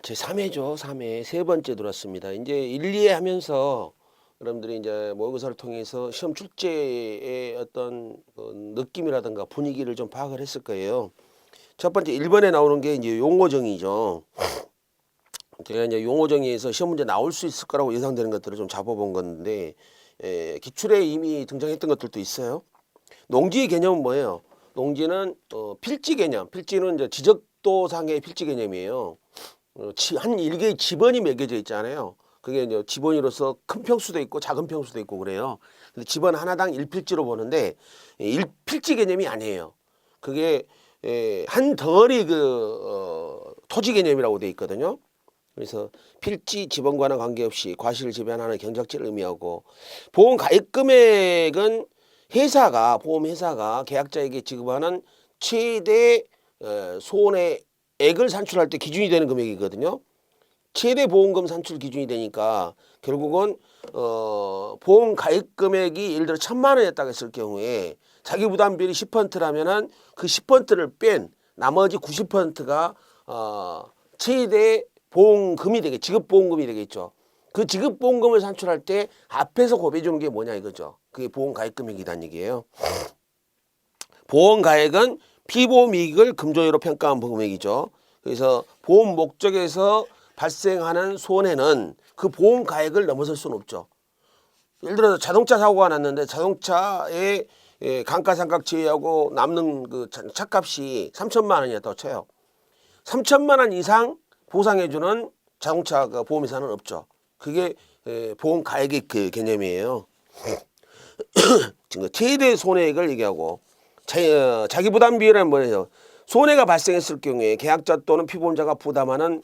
제 3회죠. 3회 세 번째 들었습니다. 이제 1, 2회 하면서 여러분들이 이제 모의고사를 통해서 시험 출제의 어떤 느낌이라든가 분위기를 좀 파악을 했을 거예요. 첫 번째 1번에 나오는 게 이제 용어정의죠. 제가 이제 용어정의에서 시험 문제 나올 수 있을 거라고 예상되는 것들을 좀 잡아본 건데, 기출에 이미 등장했던 것들도 있어요. 농지의 개념은 뭐예요? 농지는 필지 개념. 필지는 이제 지적도상의 필지 개념이에요. 한 일개의 지번이 매겨져 있잖아요. 그게 이제 지번으로서 큰 평수도 있고 작은 평수도 있고 그래요. 근데 지번 하나당 1필지로 보는데 1필지 개념이 아니에요. 그게 한 덩어리 토지 개념이라고 되어 있거든요. 그래서 필지 지번과는 관계없이 과실을 지배하는 경작지를 의미하고, 보험 가입 금액은 보험회사가 계약자에게 지급하는 최대 손해액을 산출할 때 기준이 되는 금액이거든요. 최대 보험금 산출 기준이 되니까 결국은 보험 가입 금액이 예를 들어 1,000만 원이었다고 했을 경우에 자기 부담 비율이 10%라면은 그 10%를 뺀 나머지 90%가 최대 보험금이 지급 보험금이 되겠죠. 그 지급 보험금을 산출할 때 앞에서 고려해 주는 게 뭐냐 이거죠. 그게 보험 가입 금액이란 얘기예요. 보험 가액은 피보험 이익을 금전으로 평가한 금액이죠. 그래서 보험 목적에서 발생하는 손해는 그 보험 가액을 넘어설 수는 없죠. 예를 들어서 자동차 사고가 났는데 자동차의 감가상각 제외하고 남는 그 차값이 3천만 원이었다고 쳐요. 3천만 원 이상 보상해주는 자동차 보험회사는 없죠. 그게 보험 가액의 그 개념이에요. 최대 손해액을 얘기하고, 자기 부담 비율은 뭐예요? 손해가 발생했을 경우에 계약자 또는 피보험자가 부담하는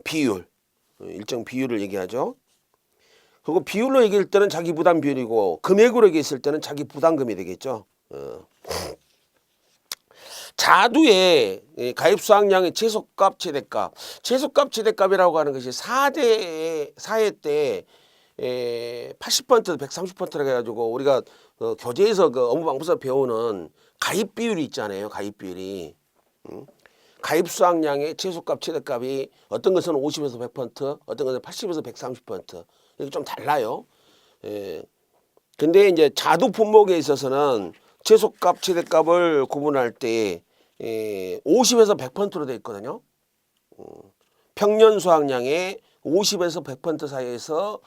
비율, 일정 비율을 얘기하죠. 그리고 비율로 얘기할 때는 자기 부담 비율이고, 금액으로 얘기했을 때는 자기 부담금이 되겠죠. 자두의 가입 수확량의 최소값 최대값. 최소값 최대값이라고 하는 것이 4회 때 80% 130%라고 해가지고 우리가 교재에서 업무방법에서 배우는 가입 비율이 있잖아요. 가입 비율이. 가입 수확량의 최소값 최대값이 어떤 것은 50에서 100%, 어떤 것은 80에서 130%. 이게 좀 달라요. 근데 이제 자두 품목에 있어서는 최소값 최대값을 구분할 때 50에서 100%로 되어 있거든요. 평년 수확량의 50에서 100% 사이에서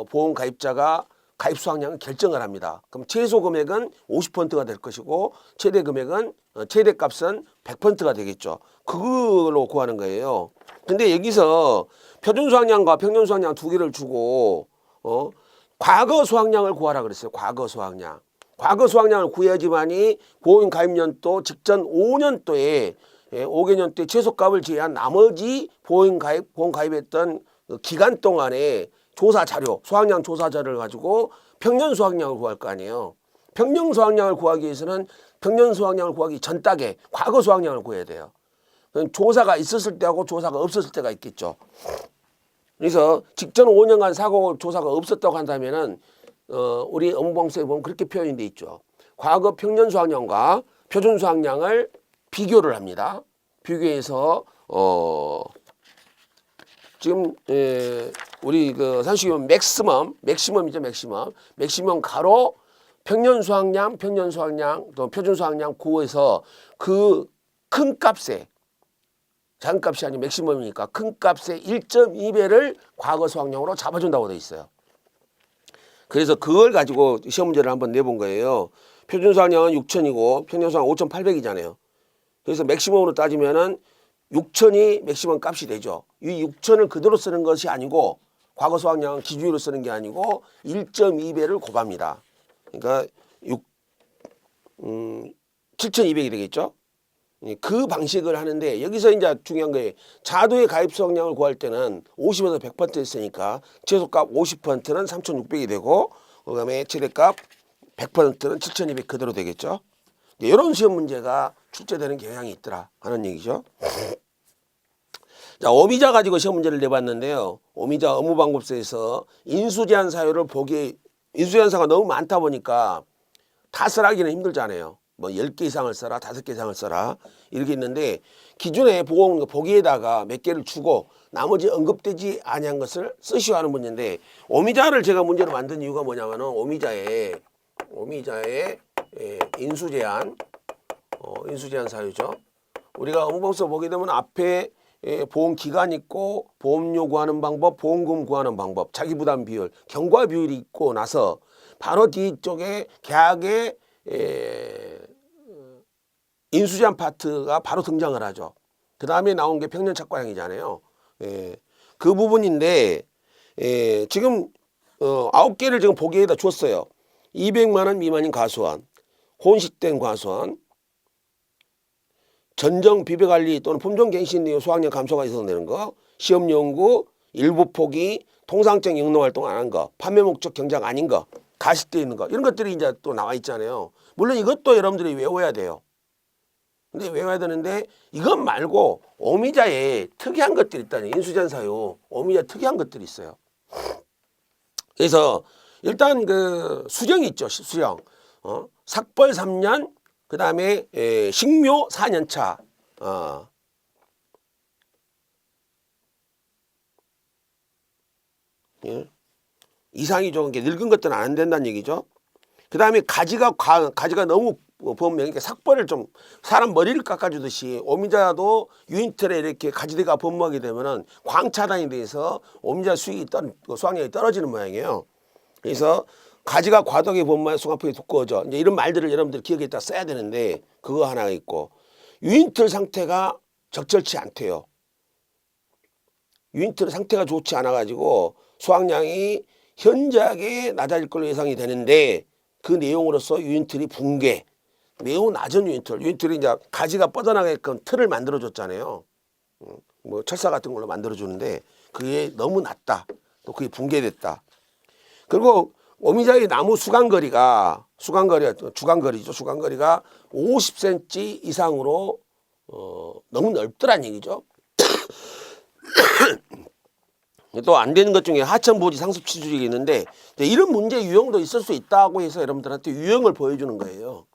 보험 가입자가 가입 수확량을 결정을 합니다. 그럼 최소 금액은 50%가 될 것이고 최대 금액은 최대값은 100%가 되겠죠. 그걸로 구하는 거예요. 근데 여기서 표준 수확량과 평년 수확량 두 개를 주고 과거 수확량을 구하라 그랬어요. 과거 수확량. 과거 수확량을 구해야지만이 보험 가입 연도 직전 5년도에 5개년도에 최소값을 제외한 나머지 보험 가입했던 기간 동안에 조사 자료, 수확량 조사 자료를 가지고 평년 수확량을 구할 거 아니에요. 평년 수확량을 구하기 위해서는 평년 수확량을 구하기 전 달에 과거 수확량을 구해야 돼요. 조사가 있었을 때하고 조사가 없었을 때가 있겠죠. 그래서 직전 5년간 사고 조사가 없었다고 한다면은 우리 업무방법에 보면 그렇게 표현이 돼 있죠. 과거 평년 수확량과 표준 수확량을 비교를 합니다. 비교해서 지금 우리 그 산수기본 맥시멈이죠. 맥시멈 가로 평년 수확량 또 표준 수확량 구해서 그 큰 값에, 작은 값이 아닌 맥시멈이니까 큰 값의 1.2배를 과거 수확량으로 잡아준다고 돼 있어요. 그래서 그걸 가지고 시험 문제를 한번 내본 거예요. 표준 수확량은 6,000이고 평년 수확량 5,800이잖아요. 그래서 맥시멈으로 따지면은 6,000이 맥시멈 값이 되죠. 이 6,000을 그대로 쓰는 것이 아니고 과거 수확량은 기준으로 쓰는 게 아니고 1.2배를 곱합니다. 그러니까 7,200이 되겠죠. 그 방식을 하는데, 여기서 이제 중요한 거예요. 자두의 가입 수확량을 구할 때는 50에서 100% 했으니까 최소값 50%는 3,600이 되고, 그다음에 최대값 100%는 7,200 그대로 되겠죠. 이런 시험 문제가 출제되는 경향이 있더라 하는 얘기죠. 자, 오미자 가지고 시험 문제를 내봤는데요. 오미자 업무방법서에서 인수제한 사유를 인수제한 사유가 너무 많다 보니까 다 쓰라기는 힘들잖아요. 뭐 10개 이상을 써라, 5개 이상을 써라 이렇게 있는데 기존에 보기에다가 몇 개를 주고 나머지 언급되지 아니한 것을 쓰시오 하는 문제인데 오미자를 제가 문제로 만든 이유가 뭐냐면은 오미자의 인수제한 인수제한 사유죠. 우리가 업무법서 보게 되면 앞에 보험 기간 있고 보험료 구하는 방법, 보험금 구하는 방법, 자기 부담 비율, 경과 비율이 있고 나서 바로 뒤쪽에 계약의 인수제한 파트가 바로 등장을 하죠. 그 다음에 나온 게 평년착과형이잖아요. 그 부분인데 지금 9개를 지금 보기에다 줬어요. 200만 원 미만인 과수원, 혼식된 과수원, 전정 비배관리 또는 품종갱신 이후 수확량 감소가 있어서 내는 거, 시험 연구, 일부 포기, 통상적 영농 활동 안 한 거, 판매 목적 경작 아닌 거, 가식돼 있는 거 이런 것들이 이제 또 나와 있잖아요. 물론 이것도 여러분들이 외워야 돼요. 근데 외워야 되는데 이것 말고 오미자에 특이한 것들이 있다니 인수제한 사유 오미자 특이한 것들이 있어요. 그래서 일단 그 수령이 있죠. 수령. 삭벌 3년 그 다음에 식묘 4년 차. 예. 이상이 좀 늙은 것들은 안 된다는 얘기죠. 그 다음에 가지가 너무 보면 그러니까 삭벌을 좀 사람 머리를 깎아주듯이 오미자도 유인틀에 이렇게 가지대가 번무하게 되면은 광차단이 돼서 오미자 수확량이 떨어지는 모양이에요. 그래서 가지가 과도하게 번무해 수확폭이 두꺼워져. 이제 이런 말들을 여러분들 기억에다 써야 되는데 그거 하나 있고 유인틀 상태가 적절치 않대요. 유인틀 상태가 좋지 않아 가지고 수확량이 현저하게 낮아질 걸로 예상이 되는데 그 내용으로서 유인틀이 붕괴, 매우 낮은 유인틀이 이제 가지가 뻗어나가게끔 틀을 만들어 줬잖아요. 뭐 철사 같은 걸로 만들어 주는데 그게 너무 낮다. 또 그게 붕괴됐다. 그리고 오미자의 나무 주간거리가 50cm 이상으로 너무 넓더란 얘기죠. 또 안 되는 것 중에 하천부지 상습치주력이 있는데 이런 문제 유형도 있을 수 있다고 해서 여러분들한테 유형을 보여주는 거예요.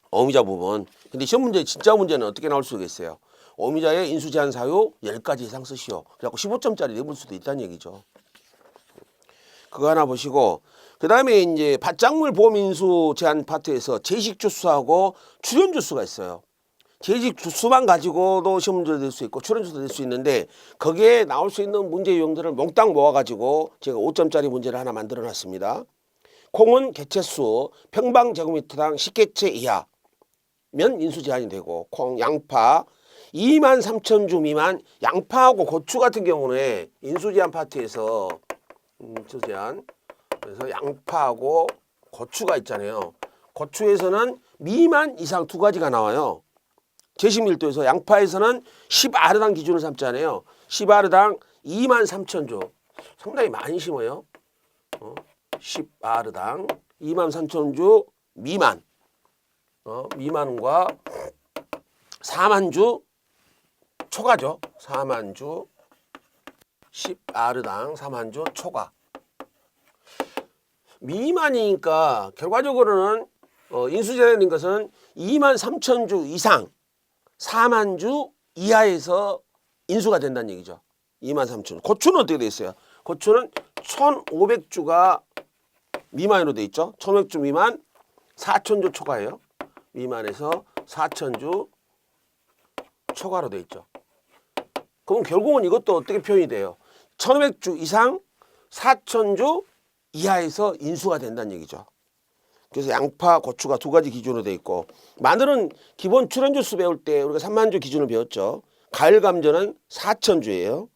오미자 부분. 근데 시험 문제 진짜 문제는 어떻게 나올 수가 있어요. 오미자의 인수제한 사유 10가지 이상 쓰시오. 그래갖고 15점짜리 내볼 수도 있다는 얘기죠. 그거 하나 보시고 그 다음에 이제 밭작물 보험 인수 제한 파트에서 제식 주수하고 출연 주수가 있어요. 제식 주수만 가지고도 시험 문제 될 수 있고 출연 주수도 될 수 있는데 거기에 나올 수 있는 문제 유형들을 몽땅 모아가지고 제가 5점짜리 문제를 하나 만들어 놨습니다. 콩은 개체수 평방제곱미터당 10개체 이하면 인수 제한이 되고 콩, 양파 23,000주 미만 양파하고 고추 같은 경우는 인수 제한 파트에서 제한 그래서 양파하고 고추가 있잖아요. 고추에서는 미만 이상 2가지가 나와요. 제식밀도에서 양파에서는 10아르당 기준을 삼잖아요. 10아르당 23,000주 상당히 많이 심어요. 10아르당 23,000주 미만 미만과 4만주 초과죠. 4만주 10아르당 4만주 초과 미만이니까 결과적으로는 인수제한인 것은 23,000주 이상 4만주 이하에서 인수가 된다는 얘기죠. 23,000주. 고추는 어떻게 돼 있어요? 고추는 1,500주가 미만으로 돼 있죠. 1,500주 미만 4,000주 초과예요. 미만에서 4,000주 초과로 돼 있죠. 그럼 결국은 이것도 어떻게 표현이 돼요? 1,500주 이상 4,000주 이하에서 인수가 된다는 얘기죠. 그래서 양파, 고추가 2가지 기준으로 돼 있고 마늘은 기본 출연주수 배울 때 우리가 3만주 기준을 배웠죠. 가을 감전은 4,000주예요.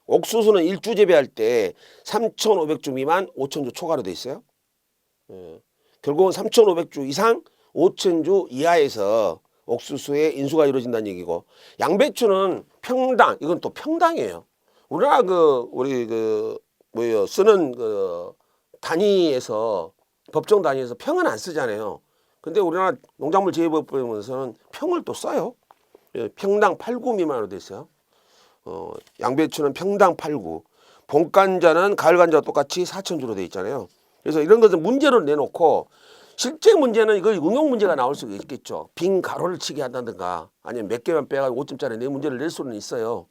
옥수수는 일주 재배할 때 3,500주 미만 5,000주 초과로 돼 있어요. 결국은 3,500주 이상 5,000주 이하에서 옥수수의 인수가 이루어진다는 얘기고 양배추는 평당 이건 또 평당이에요. 우리나라 우리 쓰는 단위에서 법정 단위에서 평은 안 쓰잖아요. 근데 우리나라 농작물 재배법에서는 평을 또 써요. 평당 8구 미만으로 돼 있어요. 양배추는 평당 8구. 봄간자는 가을간자와 똑같이 4,000주로 돼 있잖아요. 그래서 이런 것은 문제로 내놓고 실제 문제는 이거 응용 문제가 나올 수가 있겠죠. 빈 가로를 치게 한다든가 아니면 몇 개만 빼가지고 5점짜리 네 문제를 낼 수는 있어요.